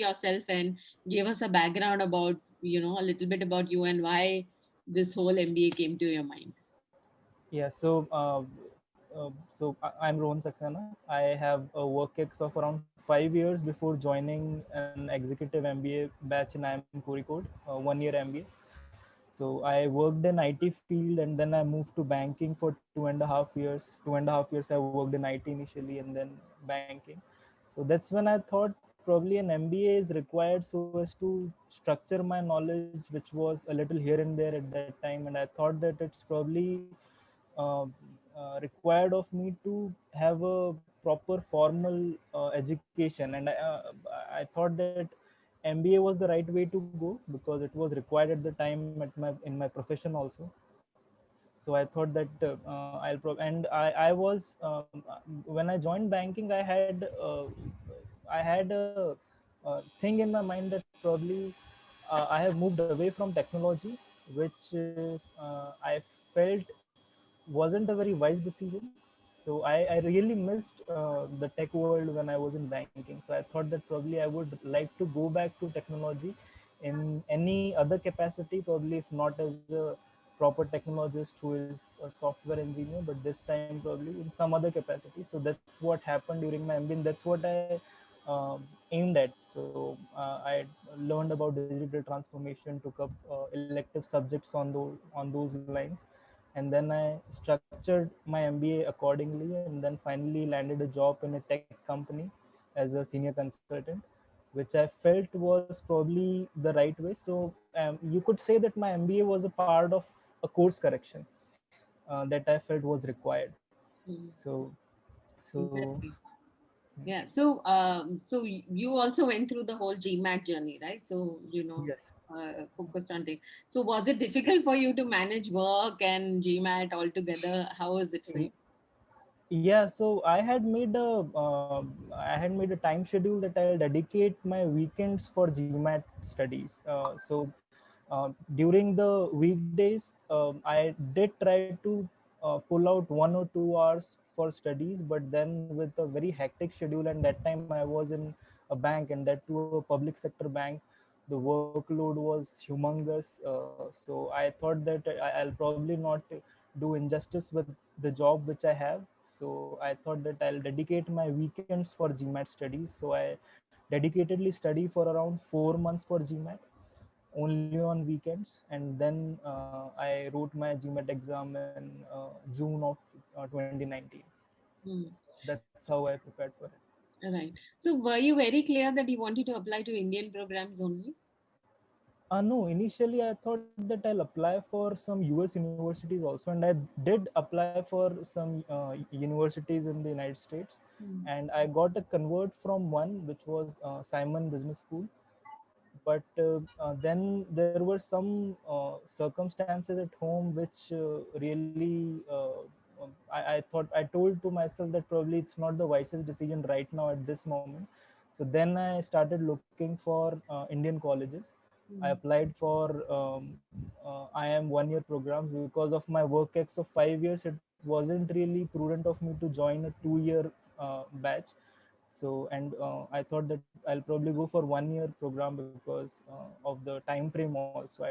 yourself and give us a background about, a little bit about you and why this whole MBA came to your mind. Yeah, I'm Rohan Saxena. I have a work ex of around 5 years before joining an executive MBA batch in IIM Kozhikode, 1 year MBA. So I worked in IT field and then I moved to banking for 2.5 years. 2.5 years I worked in IT initially and then banking. So that's when I thought probably an MBA is required so as to structure my knowledge, which was a little here and there at that time. And I thought that it's probably uh, required of me to have a proper formal education. And I thought that MBA was the right way to go because it was required at the time at my in my profession also. So I thought that I was when I joined banking, I had a thing in my mind that probably I have moved away from technology, which I felt wasn't a very wise decision. So I really missed the tech world when I was in banking. So I thought that probably I would like to go back to technology in any other capacity, probably if not as a proper technologist who is a software engineer, but this time probably in some other capacity. So that's what happened during my MBA. And that's what I aimed at. So I learned about digital transformation, took up elective subjects on those lines, and then I structured my MBA accordingly, and then finally landed a job in a tech company as a senior consultant, which I felt was probably the right way. So you could say that my MBA was a part of a course correction that I felt was required. Mhm. So, so Interesting. Yeah. So, you also went through the whole GMAT journey, right? So, yes. focused on thing. So, was it difficult for you to manage work and GMAT all together? How was it for you? Yeah, so I had made a time schedule that I'll dedicate my weekends for GMAT studies. During the weekdays, I did try to pull out 1 or 2 hours for studies, but then with a very hectic schedule, and that time I was in a bank, and that to a public sector bank, the workload was humongous. So I thought that I'll probably not do injustice with the job which I have. So I thought that I'll dedicate my weekends for GMAT studies. So I dedicatedly study for around 4 months for GMAT only on weekends, and then I wrote my GMAT exam in June of 2019. Hmm. That's how I prepared for it. Right. So, were you very clear that you wanted to apply to Indian programs only? No, initially I thought that I'll apply for some US universities also, and I did apply for some universities in the United States, Hmm. and I got a convert from one which was Simon Business School. But then there were some circumstances at home which really I thought I told to myself that probably it's not the wisest decision right now at this moment. So then I started looking for Indian colleges. I Hmm. applied for IIM 1 year programs. Because of my work ex of 5 years, it wasn't really prudent of me to join a 2 year batch. So and I thought that I'll probably go for 1 year program because of the time frame also.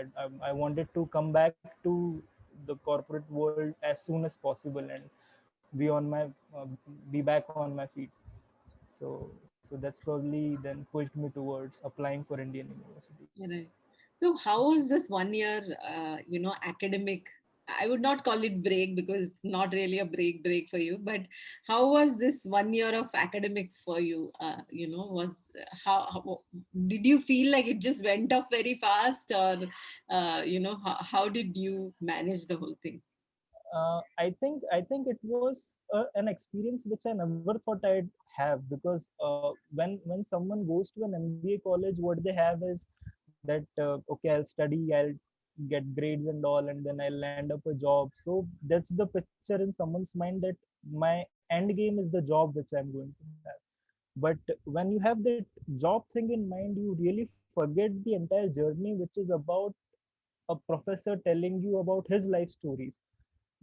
I wanted to come back to the corporate world as soon as possible and be on my be back on my feet. So that's probably then pushed me towards applying for Indian universities. Right. So, how was this 1 year, academic? I would not call it break because not really a break for you. But how was this 1 year of academics for you? Was how did you feel like it just went off very fast, or how did you manage the whole thing? I think it was an experience which I never thought I'd have, because when someone goes to an MBA college, what they have is that okay, I'll study, I'll get grades and all, and then I'll land up a job. So that's the picture in someone's mind, that my end game is the job which I'm going to have. But when you have that job thing in mind, you really forget the entire journey, which is about a professor telling you about his life stories,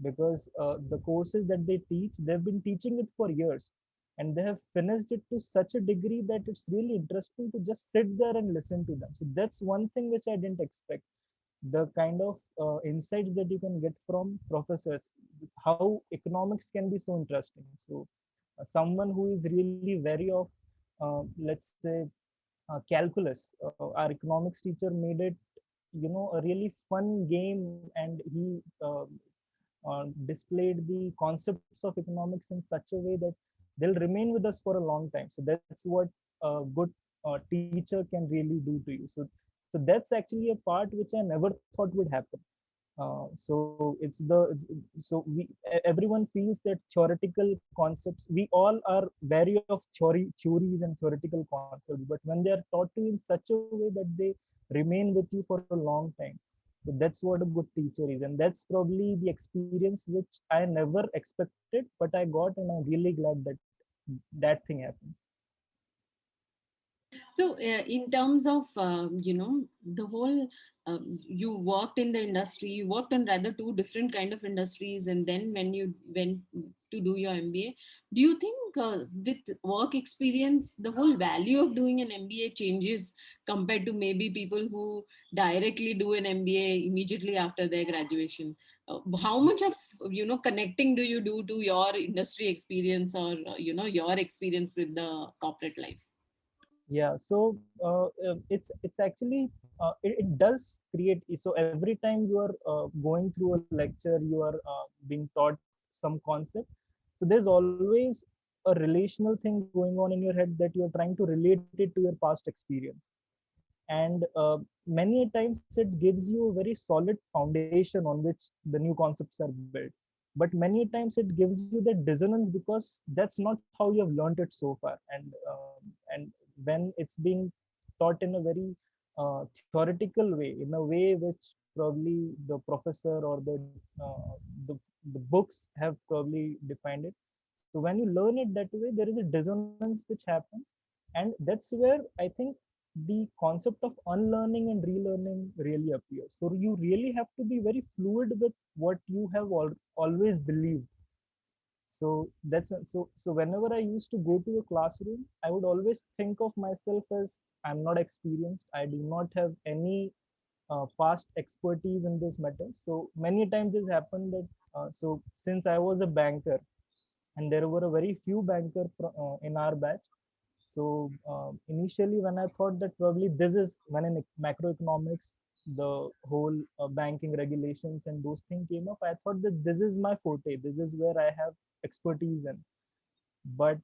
because the courses that they teach, they've been teaching it for years. and they have finished it to such a degree that it's really interesting to just sit there and listen to them. So that's one thing which I didn't expect, the kind of insights that you can get from professors, how economics can be so interesting. So someone who is really wary of let's say calculus, our economics teacher made it, a really fun game, and he displayed the concepts of economics in such a way that they'll remain with us for a long time. So that's what a good teacher can really do to you. So that's actually a part which I never thought would happen. So everyone feels that theoretical concepts, we all are wary of theories and theoretical concepts, but when they are taught to you in such a way that they remain with you for a long time. So that's what a good teacher is, and that's probably the experience which I never expected, but I got, and I'm really glad that that thing happened. So, in terms of the whole, you worked in the industry. You worked on rather two different kind of industries, and then when you went to do your MBA, do you think with work experience, the whole value of doing an MBA changes compared to maybe people who directly do an MBA immediately after their graduation? How much of connecting do you do to your industry experience, or your experience with the corporate life? Yeah, so it's actually it does create. So every time you are going through a lecture, you are being taught some concept. So there's always a relational thing going on in your head that you are trying to relate it to your past experience, and many times it gives you a very solid foundation on which the new concepts are built. But many times it gives you that dissonance because that's not how you have learned it so far. And when it's being taught in a very theoretical way, in a way which probably the professor or uh, the the books have probably defined it. So when you learn it that way, there is a dissonance which happens, and that's where I think the concept of unlearning and relearning really appears. So you really have to be very fluid with what you have always believed. So whenever I used to go to a classroom, I would always think of myself as I'm not experienced. I do not have any past expertise in this matter. So many times this happened that so since I was a banker, and there were a very few bankers in our batch. So initially, when I thought that probably this is when in macroeconomics, the whole banking regulations and those things came up, I thought that this is my forte. This is where I have expertise in. But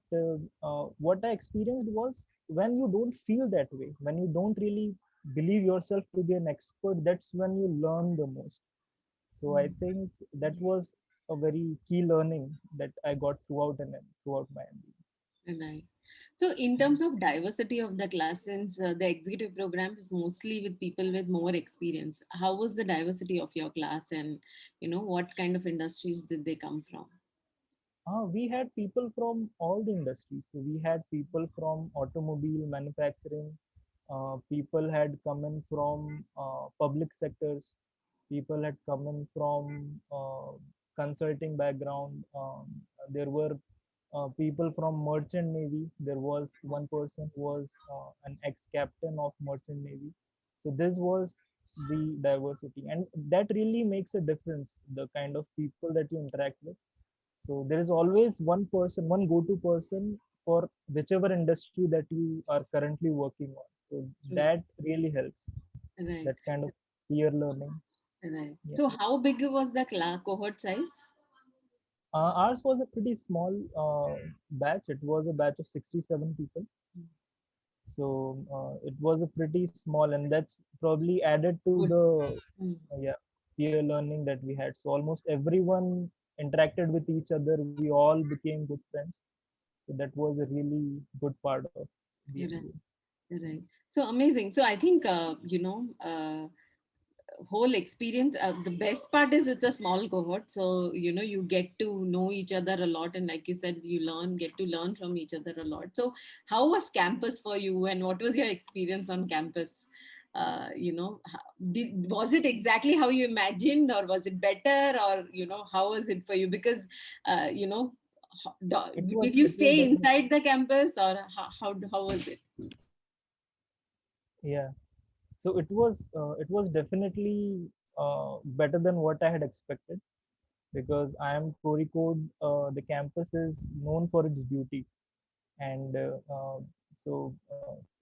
what I experienced was when you don't feel that way, when you don't really believe yourself to be an expert, that's when you learn the most. So I think that was a very key learning that I got throughout my MBA. Right. So, in terms of diversity of the class, since the executive program is mostly with people with more experience, how was the diversity of your class, and what kind of industries did they come from? We had people from all the industries. So we had people from automobile manufacturing. People had come in from public sectors. People had come in from consulting background. There were people from merchant navy. There was one person who was an ex-captain of merchant navy. So this was the diversity, and that really makes a difference. The kind of people that you interact with. So there is always one person, one go-to person for whichever industry that you are currently working on. So True. that really helps. Right. That kind of peer learning. Right. Yeah. So, how big was the cohort size? Ours was a pretty small batch. It was a batch of 67 people. So it was a pretty small, and that's probably added to Good. the Mm. yeah, peer learning that we had. So almost everyone interacted with each other. We all became good friends. So that was a really good part of the Right. MBA. Right. So amazing. So I think whole experience, the best part is it's a small cohort, so you get to know each other a lot, and like you said, you get to learn from each other a lot. So how was campus for you, and what was your experience on campus? Was it exactly how you imagined, or was it better, or how was it for you? Because uh, you know Did you it was stay definitely, inside the campus, or how was it? yeah. So it was definitely better than what I had expected, because I am Kozhikode. The campus is known for its beauty, and so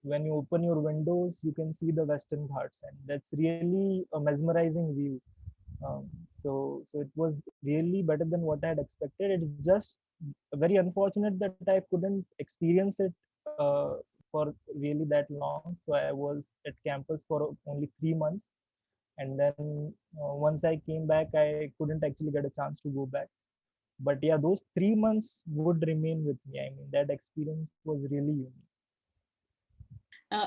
when you open your windows, you can see the Western Ghats, and that's really a mesmerizing view. So it was really better than what I had expected. It's just very unfortunate that I couldn't experience it for really that long. So I was at campus for only 3 months, and then once I came back, I couldn't actually get a chance to go back. But yeah, those 3 months would remain with me. I mean, that experience was really unique.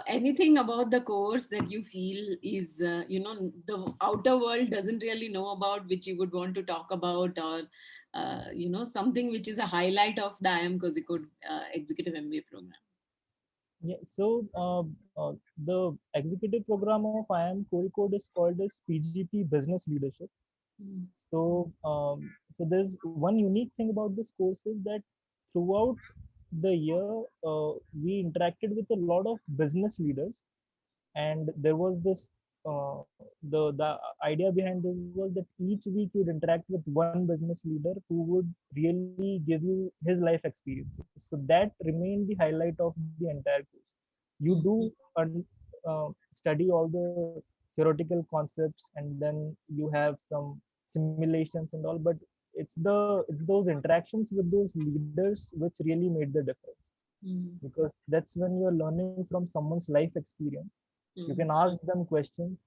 Anything about the course that you feel is, the outer world doesn't really know about, which you would want to talk about, or, something which is a highlight of the IIM Kozhikode Executive MBA program? Yeah, so the executive program of IIM Kozhikode is called as PGP Business Leadership. Mm. So there's one unique thing about this course is that throughout the year, we interacted with a lot of business leaders, and there was this the idea behind this was that each week you'd interact with one business leader who would really give you his life experiences. So that remained the highlight of the entire course. You do Mhm. study all the theoretical concepts, and then you have some simulations and all, but it's those interactions with those leaders which really made the difference, Mm. because that's when you're learning from someone's life experience. You can Mm. ask them questions,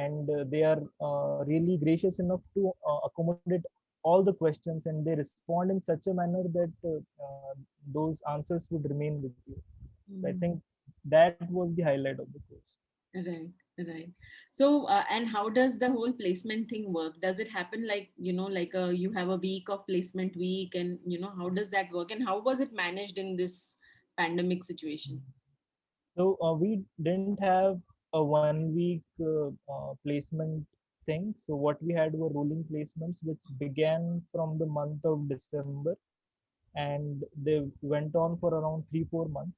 and they are really gracious enough to accommodate all the questions, and they respond in such a manner that those answers would remain with you. So I Mm. think that was the highlight of the course. Right, right. So, and how does the whole placement thing work? Does it happen like, you have a week of placement week, and, how does that work? And how was it managed in this pandemic situation? So we didn't have a 1 week placement thing. So what we had were rolling placements, which began from the month of December, and they went on for around 3-4 months.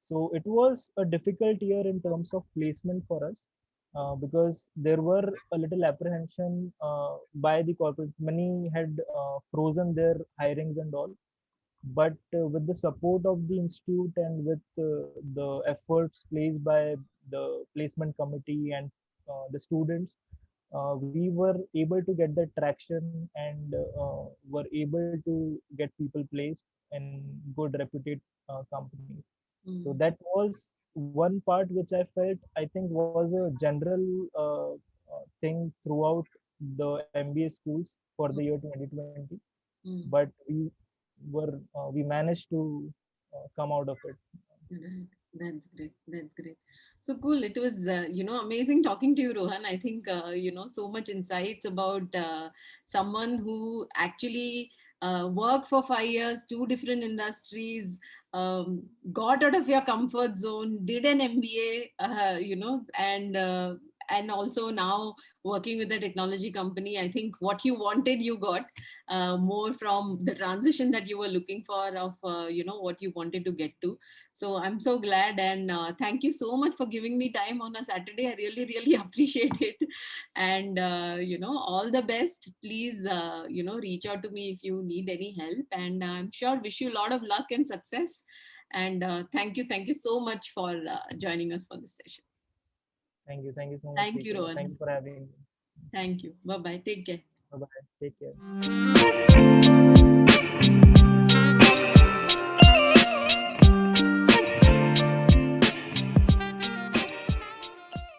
So it was a difficult year in terms of placement for us, because there were a little apprehension by the corporates. Many had frozen their hirings and all, but with the support of the institute and with the efforts placed by the placement committee and the students, we were able to get that traction, and were able to get people placed in good reputed companies. So Mm. that was one part which I felt, I think, was a general thing throughout the MBA schools for the year 2020. Mm. But we managed to come out of it. Right. That's great. That's great. So cool. It was, amazing talking to you, Rohan. I think, so much insights about someone who actually worked for 5 years, two different industries, got out of your comfort zone, did an MBA, and also now working with a technology company. I think what you wanted, you got more from the transition that you were looking for of, what you wanted to get to. So I'm so glad, and thank you so much for giving me time on a Saturday. I really, really appreciate it. And all the best. Please, reach out to me if you need any help. And I'm sure wish you a lot of luck and success. And thank you so much for joining us for this session. Thank you so much, Thank you, Rekha. Thank you Rohan. for having me. Thank you. Bye bye. Take care. Bye bye. Take care.